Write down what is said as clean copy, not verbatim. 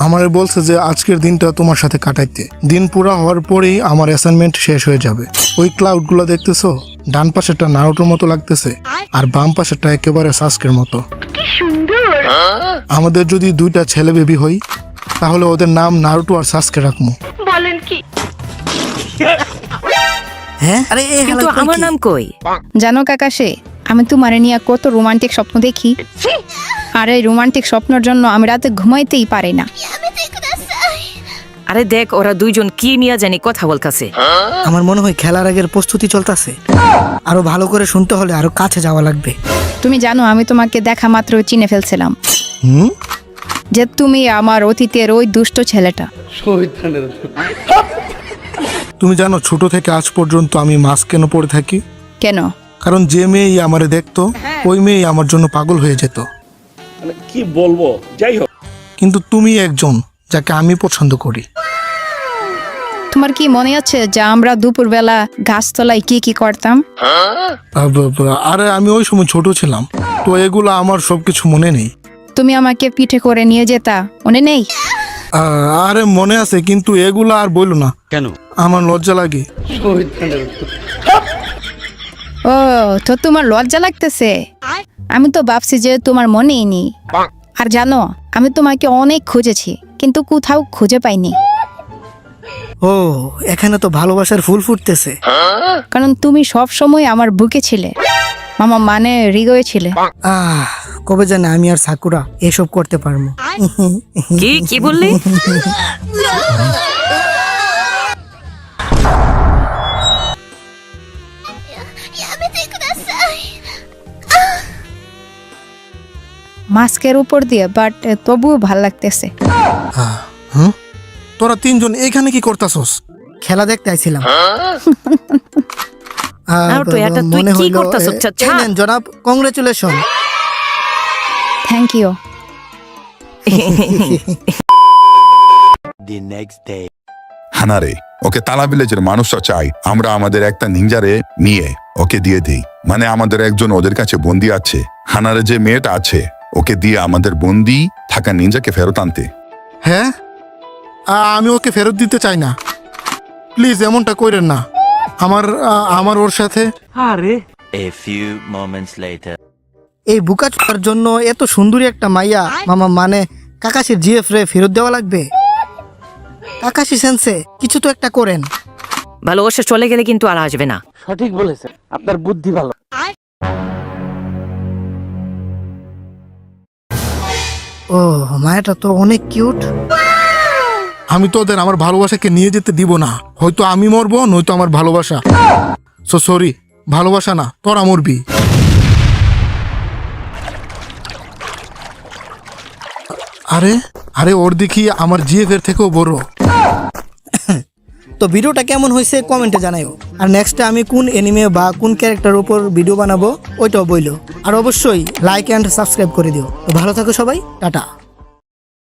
আমারে বলছে যে আজকের দিনটা তোমার সাথে কাটাইতে। দিন পুরা হওয়ার পরেই আমার অ্যাসাইনমেন্ট শেষ হয়ে যাবে। ওই ক্লাউড গুলো দেখতেছো, ডান পাশেরটা নারুটোর মতো লাগতেছে আর বাম পাশেরটা একেবারে সাস্কের মতো। আমাদের যদি 2টা ছেলে বেবি হই তাহলে ওদের নাম নারুটো আর সাস্কে রাখবো। বলেন কি? হ্যাঁ, আরে কিন্তু আমার নাম কই? জানো কাকাশে, আমি তোমারে নিয়ে কত রোমান্টিক স্বপ্ন দেখি, আর এই রোমান্টিক স্বপ্নের জন্য আমি রাতে ঘুমাইতেই পারি না। আরে দেখ, ওরা দুইজন কি নিয়ে জানি কথা বলতাছে। আমার মনে হয় খেলার আগের প্রস্তুতি চলতেছে। আরো ভালো করে শুনতে হলে আরো কাছে যাওয়া লাগবে। তুমি জানো আমি তোমাকে দেখা মাত্র চিনে ফেলছিলাম হুম, যে তুমি আমার অতীতের ওই দুষ্ট ছেলেটা। তুমি জানো ছোট থেকে আজ পর্যন্ত আমি মাস্ক কেন পরে থাকি? কেন? কারণ যে মেয়েই আমারে দেখতো ওই মেয়েই আমার জন্য পাগল হয়ে যেত। মানে কি বলবো, যাই হোক। কিন্তু তুমি একজন যাকে আমি পছন্দ করি। তোমার কি মনে আছে যে আমরা দুপুরবেলা গাছতলায় কি কি করতাম? আরে আমি ওই সময় ছোট ছিলাম, তো এগুলো আমার সবকিছু মনে নেই। তুমি আমাকে পিঠে করে নিয়ে যেতা, মনে নেই? আরে মনে আছে, কিন্তু এগুলো আর বইলো না। কেন? আমার লজ্জা লাগে। ও, তো তোমার লজ্জা লাগতেছে? আমি তো ভাবছি যে তোমার মনেই নেই। আর জানো, আমি তোমাকে অনেক খুঁজেছি কিন্তু কোথাও খুঁজে পাইনি। ও, এখানে তো ভালোবাসার ফুল ফুটতেছে। কারণ তুমি সব সময় আমার বুকে ছিলে, মামা মানে হৃদয়ে ছিলে। কবে জানে আমি আর সাকুরা এসব করতে পারবো। কি কি বললি? মাস্কের উপর দিয়ে, বাট তবুও ভাল লাগতেছে। হুম, তোরা 3জন এখানে কি করতাছস? খেলা দেখতে আইছিলাম। নারুটো, এটা তুই মনে কি হইলো, করতাছস? এই নেন জনাব, কংগ্রেচুলেশন। Thank you. হানারে, ওকে তালা ভিলেজের মানুষরা চাই আমরা আমাদের একটা নিনজারে নিয়ে ওকে দিয়ে দিই। মানে আমাদের একজন ওদের কাছে বন্দি আছে। হানারে যে মেয়েটা আছে ওকে দিয়ে আমাদের বন্দি থাকা নিনজাকে ফেরত আনতে। হ্যাঁ, আমি ওকে ফেরত দিতে চাই না। প্লিজ এমনটা কইরেন না। আমার ওর সাথে। A few moments later. এই বুকাচুকার জন্য এত সুন্দরী একটা মাইয়া মামা মানে কাকাশির জিএফ রে ফেরত দেওয়া লাগবে। কাকাশি সেন্সে কিছু তো একটা করেন। ভালোবাসা চলে গেলে কিন্তু আর আসবে না। সঠিক বলেছেন, আপনার বুদ্ধি ভালো। ও, মায়াটা তো অনেক কিউট। আমি তোদের আমার ভালোবাসাকে নিয়ে যেতে দিব না। হয়তো আমি মরবো, নয়তো আমার ভালোবাসা। সরি, ভালোবাসা না, তোরা মরবি। আরে ওর দেখি আমার জিএফ এর থেকেও বড়। তো ভিডিওটা কেমন হয়েছে কমেন্টে জানাইও। আর নেক্সটে আমি কোন এনিমে বা কোন ক্যারেক্টার উপর ভিডিও বানাবো ওইটাও বইলো। আর অবশ্যই লাইক অ্যান্ড সাবস্ক্রাইব করে দিও। তো ভালো থাকো সবাই, টাটা।